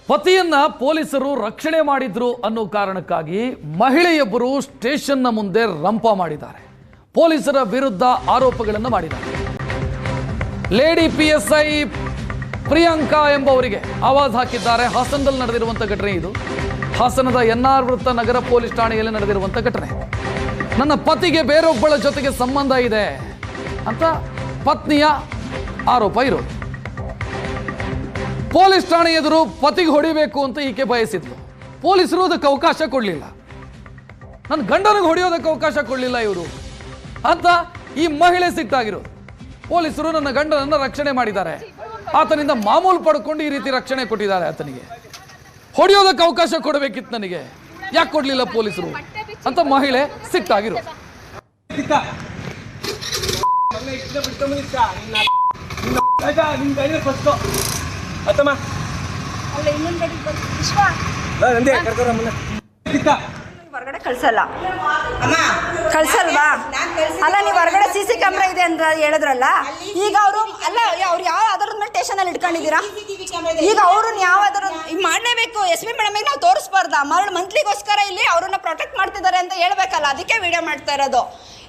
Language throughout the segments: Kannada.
ಪತಿಯನ್ನ ಪೊಲೀಸರು ರಕ್ಷಣೆ ಮಾಡಿದ್ರು ಅನ್ನೋ ಕಾರಣಕ್ಕಾಗಿ ಮಹಿಳೆಯೊಬ್ಬರು ಸ್ಟೇಷನ್ನ ಮುಂದೆ ರಂಪ ಮಾಡಿದ್ದಾರೆ. ಪೊಲೀಸರ ವಿರುದ್ಧ ಆರೋಪಗಳನ್ನು ಮಾಡಿದ್ದಾರೆ. ಲೇಡಿ PSI ಪ್ರಿಯಾಂಕಾ ಎಂಬವರಿಗೆ ಆವಾಜ್ ಹಾಕಿದ್ದಾರೆ. ಹಾಸನದಲ್ಲಿ ನಡೆದಿರುವಂಥ ಘಟನೆ ಇದು. ಹಾಸನದ NR ವೃತ್ತ ನಗರ ಪೊಲೀಸ್ ಠಾಣೆಯಲ್ಲಿ ನಡೆದಿರುವಂಥ ಘಟನೆ. ನನ್ನ ಪತಿಗೆ ಬೇರೊಬ್ಬಳ ಜೊತೆಗೆ ಸಂಬಂಧ ಇದೆ ಅಂತ ಪತ್ನಿಯ ಆರೋಪ ಇರೋದು. ಪೊಲೀಸ್ ಠಾಣೆ ಎದುರು ಪತಿಗೆ ಹೊಡಿಬೇಕು ಅಂತ ಈಕೆ ಬಯಸಿದ್ಲು. ಪೊಲೀಸರು ಅದಕ್ಕೆ ಅವಕಾಶ ಕೊಡಲಿಲ್ಲ. ನನ್ನ ಗಂಡನಿಗೆ ಹೊಡೆಯೋದಕ್ಕೆ ಅವಕಾಶ ಕೊಡಲಿಲ್ಲ ಇವರು ಅಂತ ಈ ಮಹಿಳೆ ಸಿಟ್ಟಾಗಿರೋದು. ಪೊಲೀಸರು ನನ್ನ ಗಂಡನನ್ನು ರಕ್ಷಣೆ ಮಾಡಿದ್ದಾರೆ, ಆತನಿಂದ ಮಾಮೂಲು ಪಡ್ಕೊಂಡು ಈ ರೀತಿ ರಕ್ಷಣೆ ಕೊಟ್ಟಿದ್ದಾರೆ. ಆತನಿಗೆ ಹೊಡೆಯೋದಕ್ಕೆ ಅವಕಾಶ ಕೊಡಬೇಕಿತ್ತು, ನನಗೆ ಯಾಕೆ ಕೊಡಲಿಲ್ಲ ಪೊಲೀಸರು ಅಂತ ಮಹಿಳೆ ಸಿಟ್ಟಾಗಿರೋದು. ಹೊರಗಡೆ ಕಳ್ಸಲ್ಲ ಕಳ್ಸಲ್ವಾ? ಅಲ್ಲ, ನೀವು ಹೊರಗಡೆ CC ಕ್ಯಾಮ್ರಾ ಇದೆ ಅಂತ ಹೇಳಿದ್ರಲ್ಲ, ಈಗ ಅವರು ಅಲ್ಲ ಅವ್ರು ಯಾವ ಆಧಾರದ ಮೇಲೆ ಸ್ಟೇಷನ್ ಅಲ್ಲಿ ಇಟ್ಕೊಂಡಿದ್ದೀರಾ? ಈಗ ಅವ್ರನ್ನ ಯಾವ ಆಧಾರ ಮಾಡಲೇಬೇಕು. SP ಮೇಡಮಿಗೆ ನಾವು ತೋರಿಸ್ಬಾರ್ದ? ಮಂತ್ಲಿಗೋಸ್ಕರ ಇಲ್ಲಿ ಅವ್ರನ್ನ ಪ್ರೊಟೆಕ್ಟ್ ಮಾಡ್ತಿದ್ದಾರೆ ಅಂತ ಹೇಳ್ಬೇಕಲ್ಲ, ಅದಕ್ಕೆ ವಿಡಿಯೋ ಮಾಡ್ತಾ ಇರೋದು.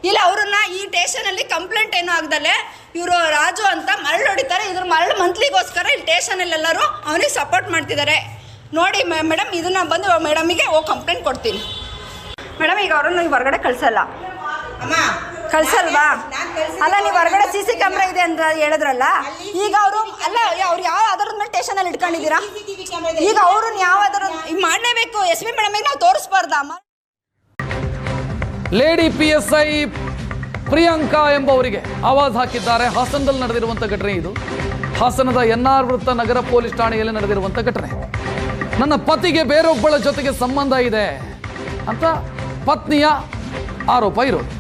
ಇಲ್ಲ, ಅವ್ರನ್ನ ಈ ಸ್ಟೇಷನ್ ಅಲ್ಲಿ ಕಂಪ್ಲೇಂಟ್ ಏನೂ ಆಗ್ದಲೆ ಇವರು ರಾಜು ಅಂತ ಮರಳು ಹೊಡಿತಾರೆ. ಇದ್ರ ಮರಳು ಮಂತ್ಲಿಗೋಸ್ಕರ ಇಲ್ಲಿ ಸ್ಟೇಷನ್ ಅಲ್ಲಿ ಎಲ್ಲರೂ ಅವನಿಗೆ ಸಪೋರ್ಟ್ ಮಾಡ್ತಿದ್ದಾರೆ. ನೋಡಿ ಮೇಡಮ್, ಇದನ್ನ ಬಂದು ಮೇಡಮಿಗೆ ಕಂಪ್ಲೇಂಟ್ ಕೊಡ್ತೀನಿ. ಮೇಡಮ್, ಈಗ ಅವ್ರನ್ನ ಹೊರಗಡೆ ಕಳ್ಸಲ್ಲ ಕಳ್ಸಲ್ವಾ? ಅಲ್ಲ, ನೀವು ಹೊರಗಡೆ CC ಕ್ಯಾಮ್ರಾ ಇದೆ ಅಂತ ಹೇಳಿದ್ರಲ್ಲ, ಈಗ ಅವರು ಅಲ್ಲ ಅವ್ರು ಯಾವ ಆಧಾರದ ಮೇಲೆ ಸ್ಟೇಷನ್ ಅಲ್ಲಿ ಇಟ್ಕೊಂಡಿದ್ದೀರಾ? ಈಗ ಅವ್ರನ್ನ ಯಾವ ಆಧಾರ ಮಾಡಲೇಬೇಕು. SP ಮೇಡಮಿಗೆ ನಾವು ತೋರಿಸ್ಬಾರ್ದ? ಲೇಡಿ PSI ಪ್ರಿಯಾಂಕಾ ಎಂಬವರಿಗೆ ಆವಾಜ್ ಹಾಕಿದ್ದಾರೆ. ಹಾಸನದಲ್ಲಿ ನಡೆದಿರುವಂಥ ಘಟನೆ ಇದು. ಹಾಸನದ NR ವೃತ್ತ ನಗರ ಪೊಲೀಸ್ ಠಾಣೆಯಲ್ಲಿ ನಡೆದಿರುವಂಥ ಘಟನೆ. ನನ್ನ ಪತಿಗೆ ಬೇರೊಬ್ಬಳ ಜೊತೆಗೆ ಸಂಬಂಧ ಇದೆ ಅಂತ ಪತ್ನಿಯ ಆರೋಪ ಇರೋದು.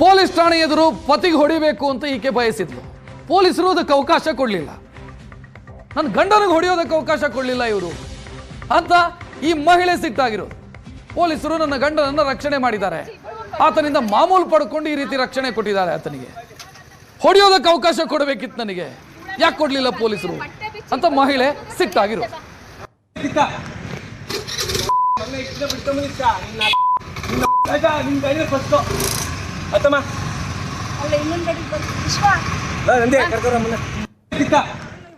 ಪೊಲೀಸ್ ಠಾಣೆ ಎದುರು ಪತಿಗೆ ಹೊಡಿಬೇಕು ಅಂತ ಈಕೆ ಬಯಸಿದ್ಲು. ಪೊಲೀಸರು ಅದಕ್ಕೆ ಅವಕಾಶ ಕೊಡಲಿಲ್ಲ. ನನ್ನ ಗಂಡನಿಗೆ ಹೊಡೆಯೋದಕ್ಕೆ ಅವಕಾಶ ಕೊಡಲಿಲ್ಲ ಇವರು ಅಂತ ಈ ಮಹಿಳೆ ಸಿಟ್ಟಾಗಿರೋದು. ಪೊಲೀಸರು ನನ್ನ ಗಂಡನನ್ನು ರಕ್ಷಣೆ ಮಾಡಿದ್ದಾರೆ, ಆತನಿಂದ ಮಾಮೂಲು ಪಡ್ಕೊಂಡು ಈ ರೀತಿ ರಕ್ಷಣೆ ಕೊಟ್ಟಿದ್ದಾರೆ. ಆತನಿಗೆ ಹೊಡೆಯೋದಕ್ಕೆ ಅವಕಾಶ ಕೊಡಬೇಕಿತ್ತು, ನನಗೆ ಯಾಕೆ ಕೊಡಲಿಲ್ಲ ಪೊಲೀಸರು ಅಂತ ಮಹಿಳೆ ಸಿಟ್ಟಾಗಿರೋದು.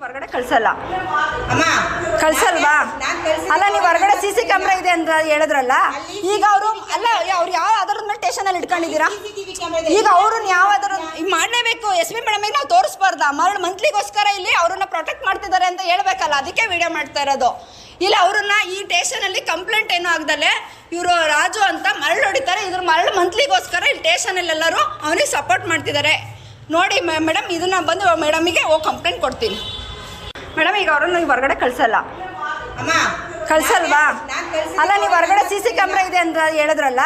ಹೊರಗಡೆ ಕಳ್ಸಲ್ಲ ಕಳ್ಸಲ್ವಾ? ಅಲ್ಲ, ನೀವು ಹೊರಗಡೆ CC ಕ್ಯಾಮ್ರಾ ಇದೆ ಅಂತ ಹೇಳಿದ್ರಲ್ಲ, ಈಗ ಅವರು ಅಲ್ಲ ಅವ್ರು ಯಾವ ಆಧಾರದ ಮೇಲೆ ಸ್ಟೇಷನ್ ಅಲ್ಲಿ ಇಟ್ಕೊಂಡಿದ್ದೀರಾ? ಈಗ ಅವ್ರನ್ನ ಯಾವ ಆಧಾರ ಮಾಡಲೇಬೇಕು. SP ಮೇಡಮಿಗೆ ನಾವು ತೋರಿಸ್ಬಾರ್ದ? ಮಂತ್ಲಿಗೋಸ್ಕರ ಇಲ್ಲಿ ಅವ್ರನ್ನ ಪ್ರೊಟೆಕ್ಟ್ ಮಾಡ್ತಿದ್ದಾರೆ ಅಂತ ಹೇಳ್ಬೇಕಲ್ಲ, ಅದಕ್ಕೆ ವಿಡಿಯೋ ಮಾಡ್ತಾ ಇರೋದು. ಇಲ್ಲ, ಅವ್ರನ್ನ ಈ ಸ್ಟೇಷನ್ ಅಲ್ಲಿ ಕಂಪ್ಲೇಂಟ್ ಏನೂ ಆಗ್ದಲೆ ಇವರು ರಾಜು ಅಂತ ಮರಳು ಹೊಡಿತಾರೆ. ಇದ್ರ ಮರಳು ಮಂತ್ಲಿಗೋಸ್ಕರ ಇಲ್ಲಿ ಸ್ಟೇಷನ್ ಅಲ್ಲಿ ಎಲ್ಲರೂ ಅವನಿಗೆ ಸಪೋರ್ಟ್ ಮಾಡ್ತಿದ್ದಾರೆ. ನೋಡಿ ಮೇಡಮ್, ಇದನ್ನ ಬಂದು ಮೇಡಮಿಗೆ ಕಂಪ್ಲೇಂಟ್ ಕೊಡ್ತೀನಿ. ಮೇಡಮ್, ಈಗ ಅವ್ರನ್ನ ಹೊರಗಡೆ ಕಳ್ಸಲ್ಲ ಕಳ್ಸಲ್ವಾ? ಅಲ್ಲ, ನೀವು ಹೊರಗಡೆ CC ಕ್ಯಾಮ್ರಾ ಇದೆ ಅಂತ ಹೇಳಿದ್ರಲ್ಲ,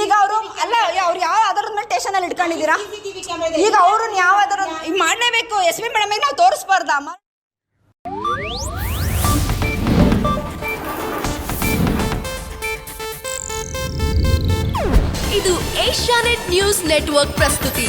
ಈಗ ಅವರು ಅಲ್ಲ ಅವ್ರು ಯಾವ ಆಧಾರದ ಮೇಲೆ ಸ್ಟೇಷನ್ ಅಲ್ಲಿ ಇಟ್ಕೊಂಡಿದ್ದೀರಾ? ಈಗ ಅವ್ರನ್ನ ಯಾವ ಆಧಾರ ಮಾಡಲೇಬೇಕು. SP ಮೇಡಮಿಗೆ ನಾವು ತೋರಿಸ್ಬಾರ್ದ? ಇದು ಏಷ್ಯಾನೆಟ್ ನ್ಯೂಸ್ ನೆಟ್ವರ್ಕ್ ಪ್ರಸ್ತುತಿ.